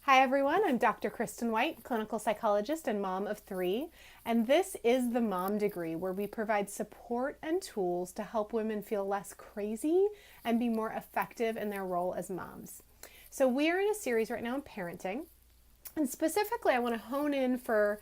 Hi everyone, I'm Dr. Kristen White, clinical psychologist and mom of 3, and this is the Mom Degree, where we provide support and tools to help women feel less crazy and be more effective in their role as moms. So we are in a series right now on parenting, and specifically I want to hone in for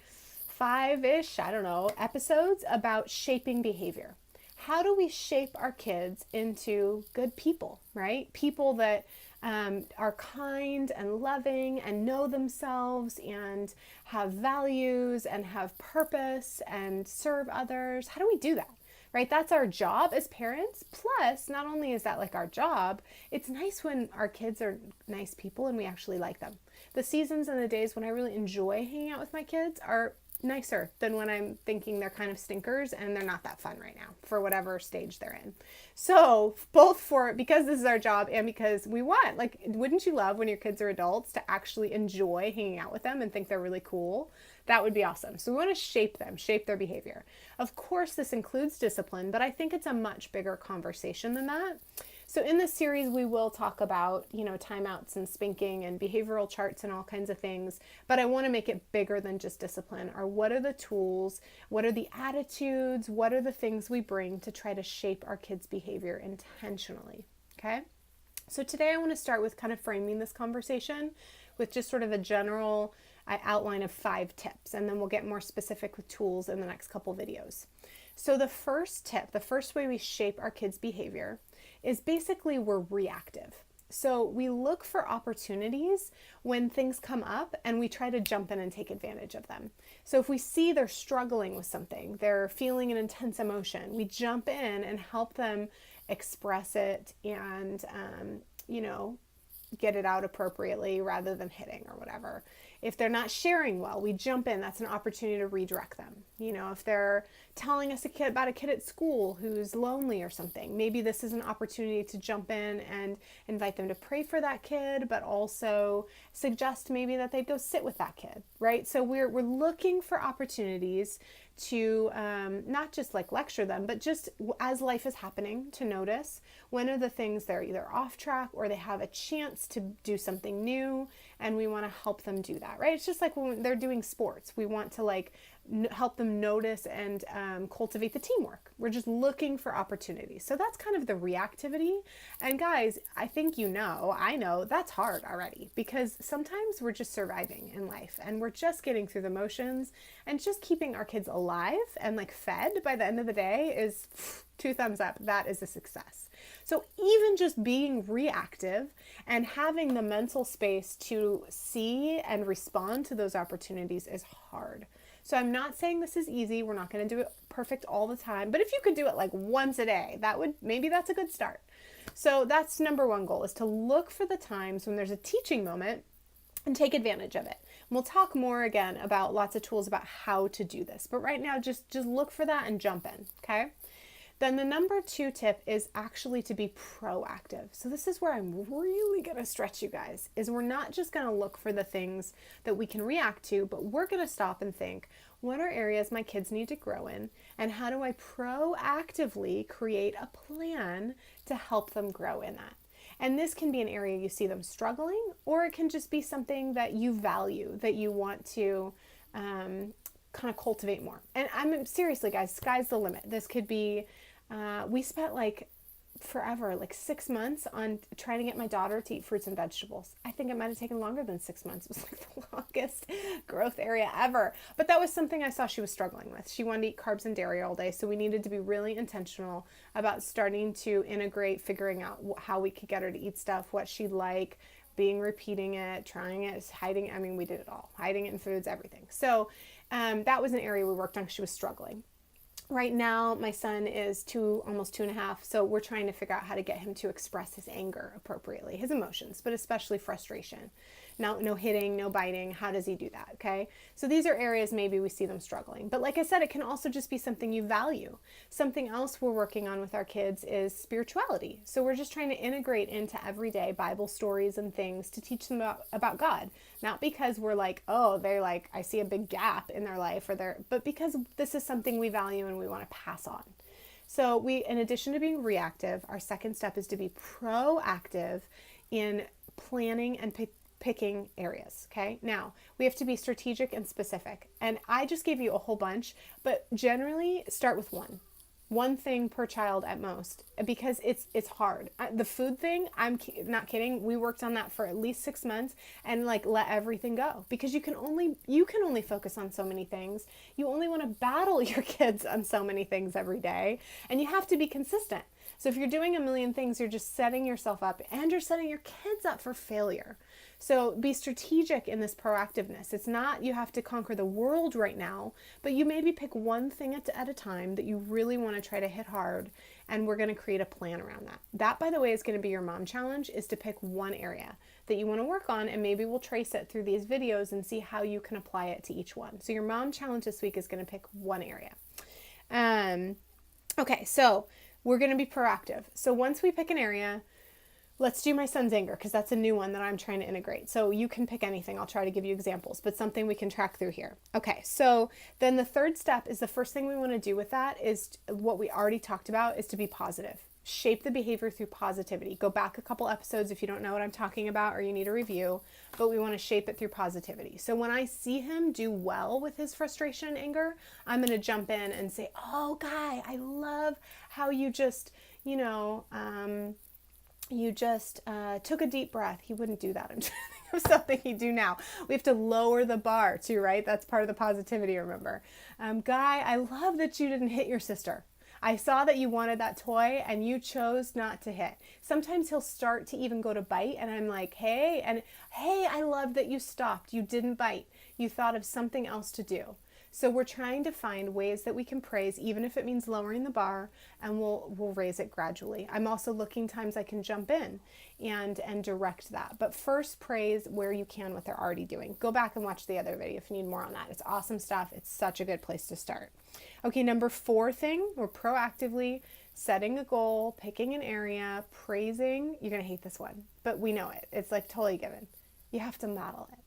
5-ish, episodes about shaping behavior. How do we shape our kids into good people, right? People that are kind and loving and know themselves and have values and have purpose and serve others. How do we do that? Right? That's our job as parents. Plus, not only is that like our job, it's nice when our kids are nice people and we actually like them. The seasons and the days when I really enjoy hanging out with my kids are nicer than when I'm thinking they're kind of stinkers and they're not that fun right now for whatever stage they're in. So both because this is our job and because we want, like, wouldn't you love when your kids are adults to actually enjoy hanging out with them and think they're really cool? That would be awesome. So we want to shape them, shape their behavior. Of course, this includes discipline, but I think it's a much bigger conversation than that. So in this series, we will talk about, timeouts and spanking and behavioral charts and all kinds of things. But I want to make it bigger than just discipline. Or what are the tools? What are the attitudes? What are the things we bring to try to shape our kids' behavior intentionally? Okay. So today I want to start with kind of framing this conversation with just sort of a general outline of 5 tips. And then we'll get more specific with tools in the next couple videos. So the first tip, the first way we shape our kids' behavior is basically we're reactive. So we look for opportunities when things come up and we try to jump in and take advantage of them. So if we see they're struggling with something, they're feeling an intense emotion, we jump in and help them express it and, get it out appropriately rather than hitting or whatever. If they're not sharing well, we jump in. That's an opportunity to redirect them. If they're telling us about a kid at school who's lonely or something, maybe this is an opportunity to jump in and invite them to pray for that kid, but also suggest maybe that they go sit with that kid, right? So we're looking for opportunities to not just like lecture them, but just as life is happening, to notice when are the things they're either off track or they have a chance to do something new, and we want to help them do that, right? It's just like when they're doing sports, we want to help them notice and cultivate the teamwork. We're just looking for opportunities. So that's kind of the reactivity. And guys, I think I know that's hard already, because sometimes we're just surviving in life and we're just getting through the motions, and just keeping our kids alive and fed by the end of the day is 2 thumbs up. That is a success. So even just being reactive and having the mental space to see and respond to those opportunities is hard. So I'm not saying this is easy. We're not going to do it perfect all the time. But if you could do it once a day, maybe that's a good start. So that's number 1 goal, is to look for the times when there's a teaching moment and take advantage of it. And we'll talk more again about lots of tools about how to do this. But right now, just look for that and jump in, okay? Then the number 2 tip is actually to be proactive. So this is where I'm really going to stretch you guys, is we're not just going to look for the things that we can react to, but we're going to stop and think, what are areas my kids need to grow in? And how do I proactively create a plan to help them grow in that? And this can be an area you see them struggling, or it can just be something that you value, that you want to kind of cultivate more. And I'm seriously, guys, sky's the limit. This could be, we spent forever, 6 months on trying to get my daughter to eat fruits and vegetables. I think it might have taken longer than 6 months. It was the longest growth area ever. But that was something I saw she was struggling with. She wanted to eat carbs and dairy all day. So we needed to be really intentional about starting to integrate, figuring out how we could get her to eat stuff, what she'd like, repeating it, trying it, hiding. I mean, we did it all, hiding it in foods, everything. So that was an area we worked on because she was struggling. Right now, my son is almost 2.5, so we're trying to figure out how to get him to express his anger appropriately, his emotions, but especially frustration. Now, no hitting, no biting. How does he do that? Okay. So these are areas maybe we see them struggling. But like I said, it can also just be something you value. Something else we're working on with our kids is spirituality. So we're just trying to integrate into everyday Bible stories and things to teach them about God. Not because we're I see a big gap in their life but because this is something we value and we want to pass on. So in addition to being reactive, our second step is to be proactive in planning and picking areas. Okay. Now we have to be strategic and specific. And I just gave you a whole bunch, but generally start with one thing per child at most, because it's hard. The food thing, I'm not kidding. We worked on that for at least 6 months and like let everything go, because you can only focus on so many things. You only want to battle your kids on so many things every day, and you have to be consistent. So if you're doing a million things, you're just setting yourself up, and you're setting your kids up for failure. So be strategic in this proactiveness. It's not you have to conquer the world right now, but you maybe pick one thing at a time that you really want to try to hit hard, and we're going to create a plan around that. That, by the way, is going to be your mom challenge, is to pick one area that you want to work on, and maybe we'll trace it through these videos and see how you can apply it to each one. So your mom challenge this week is going to pick one area. Okay, so we're going to be proactive. So once we pick an area, let's do my son's anger, because that's a new one that I'm trying to integrate. So you can pick anything. I'll try to give you examples, but something we can track through here. Okay, so then the third step is the first thing we want to do with that is what we already talked about, is to be positive. Shape the behavior through positivity. Go back a couple episodes if you don't know what I'm talking about or you need a review, but we want to shape it through positivity. So when I see him do well with his frustration and anger, I'm going to jump in and say, oh, Guy, I love how you just, took a deep breath. He wouldn't do that. I'm trying to think of something he'd do now. We have to lower the bar too, right? That's part of the positivity, remember. Guy, I love that you didn't hit your sister. I saw that you wanted that toy and you chose not to hit. Sometimes he'll start to even go to bite, and I'm like, hey, I love that you stopped. You didn't bite. You thought of something else to do. So we're trying to find ways that we can praise, even if it means lowering the bar, and we'll raise it gradually. I'm also looking times I can jump in and direct that. But first, praise where you can what they're already doing. Go back and watch the other video if you need more on that. It's awesome stuff. It's such a good place to start. Okay, number 4 thing, we're proactively setting a goal, picking an area, praising. You're going to hate this one, but we know it. It's like totally given. You have to model it.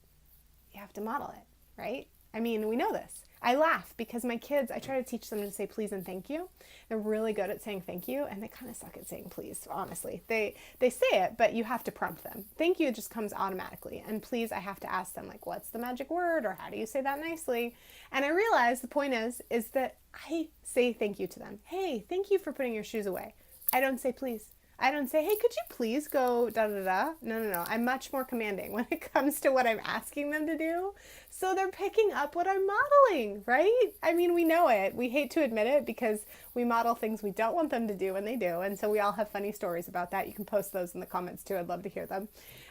You have to model it, right? I mean, we know this. I laugh because my kids, I try to teach them to say please and thank you. They're really good at saying thank you, and they kind of suck at saying please, honestly. They say it, but you have to prompt them. Thank you just comes automatically. And please, I have to ask them, like, what's the magic word, or how do you say that nicely? And I realize the point is that I say thank you to them. Hey, thank you for putting your shoes away. I don't say please. I don't say, hey, could you please go da-da-da? No. I'm much more commanding when it comes to what I'm asking them to do. So they're picking up what I'm modeling, right? I mean, we know it. We hate to admit it because we model things we don't want them to do, and they do. And so we all have funny stories about that. You can post those in the comments too. I'd love to hear them.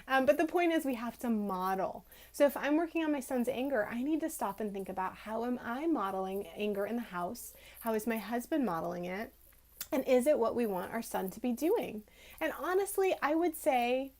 But the point is we have to model. So if I'm working on my son's anger, I need to stop and think about, how am I modeling anger in the house? How is my husband modeling it? And is it what we want our son to be doing? And honestly, I would say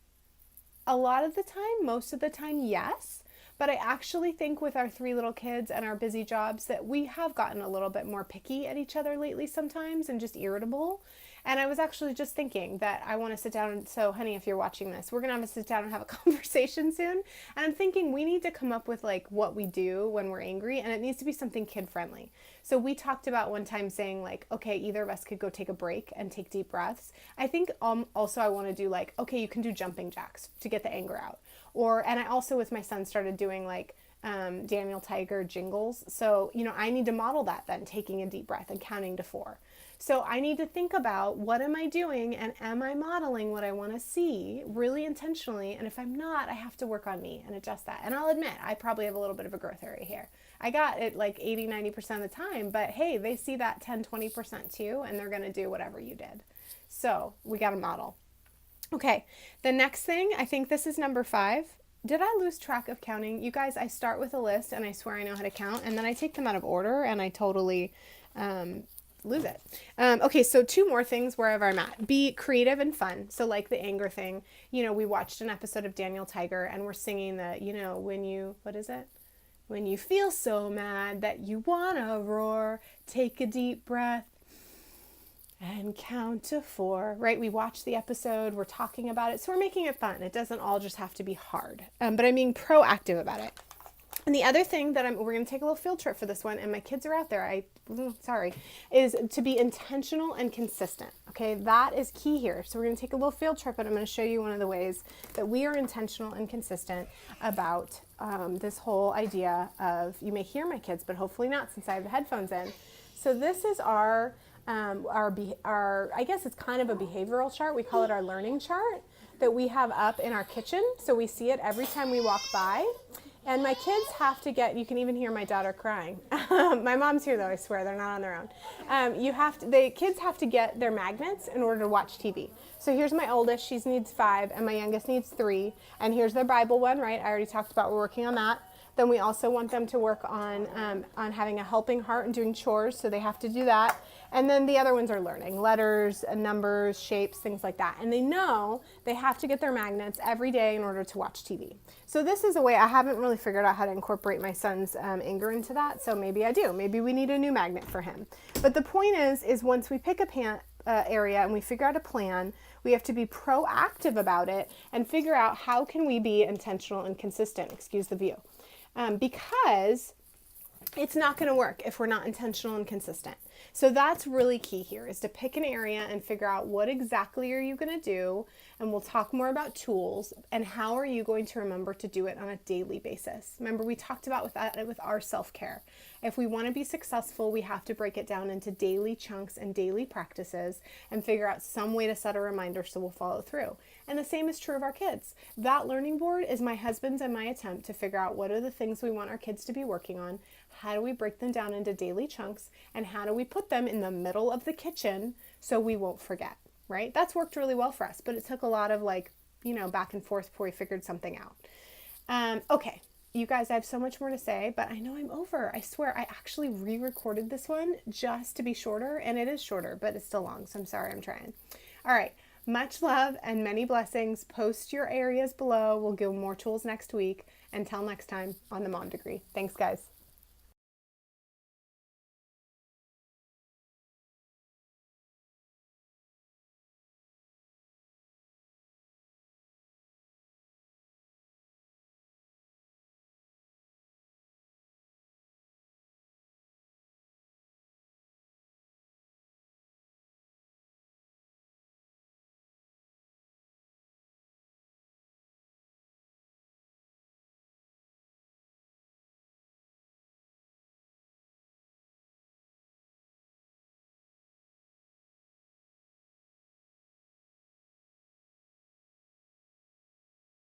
a lot of the time, most of the time, yes. But I actually think with our 3 little kids and our busy jobs that we have gotten a little bit more picky at each other lately sometimes, and just irritable. And I was actually just thinking that I want to sit down. So honey, if you're watching this, we're going to have to sit down and have a conversation soon. And I'm thinking we need to come up with like what we do when we're angry, and it needs to be something kid friendly. So we talked about one time saying like, okay, either of us could go take a break and take deep breaths. I think also I want to do like, okay, you can do jumping jacks to get the anger out. And I also with my son started doing like Daniel Tiger jingles. So, I need to model that then, taking a deep breath and counting to 4. So I need to think about what am I doing, and am I modeling what I want to see really intentionally? And if I'm not, I have to work on me and adjust that. And I'll admit, I probably have a little bit of a growth area here. I got it like 80, 90% of the time, but hey, they see that 10, 20% too, and they're going to do whatever you did. So we got to model. Okay, the next thing, I think this is number 5. Did I lose track of counting? You guys, I start with a list and I swear I know how to count, and then I take them out of order and I totally lose it. Okay, so 2 more things wherever I'm at. Be creative and fun. So like the anger thing, we watched an episode of Daniel Tiger and we're singing the, what is it? When you feel so mad that you want to roar, take a deep breath and count to 4, right? We watched the episode, we're talking about it, so we're making it fun. It doesn't all just have to be hard, but I'm being proactive about it. And the other thing that we're going to take a little field trip for this one, and my kids are out there, sorry, is to be intentional and consistent. Okay, that is key here. So we're going to take a little field trip, and I'm going to show you one of the ways that we are intentional and consistent about this whole idea of, you may hear my kids, but hopefully not since I have the headphones in. So this is our I guess it's kind of a behavioral chart. We call it our learning chart that we have up in our kitchen. So we see it every time we walk by. And my kids have to get, you can even hear my daughter crying. My mom's here though, I swear, they're not on their own. The kids have to get their magnets in order to watch TV. So here's my oldest, she needs 5, and my youngest needs 3. And here's their Bible one, right? I already talked about, we're working on that. Then we also want them to work on having a helping heart and doing chores, so they have to do that. And then the other ones are learning, letters, numbers, shapes, things like that. And they know they have to get their magnets every day in order to watch TV. So this is a way, I haven't really figured out how to incorporate my son's anger into that, so maybe I do. Maybe we need a new magnet for him. But the point is once we pick a area and we figure out a plan, we have to be proactive about it and figure out how can we be intentional and consistent, excuse the view. Because it's not going to work if we're not intentional and consistent. So that's really key here, is to pick an area and figure out what exactly are you going to do. And we'll talk more about tools and how are you going to remember to do it on a daily basis. Remember, we talked about with our self-care. If we want to be successful, we have to break it down into daily chunks and daily practices and figure out some way to set a reminder so we'll follow through. And the same is true of our kids. That learning board is my husband's and my attempt to figure out what are the things we want our kids to be working on, how do we break them down into daily chunks, and how do we put them in the middle of the kitchen so we won't forget, right? That's worked really well for us, but it took a lot of back and forth before we figured something out. Okay, you guys, I have so much more to say, but I know I'm over. I swear, I actually re-recorded this one just to be shorter, and it is shorter, but it's still long, so I'm sorry, I'm trying. All right. Much love and many blessings. Post your areas below. We'll give more tools next week. Until next time on the Mom Degree. Thanks, guys.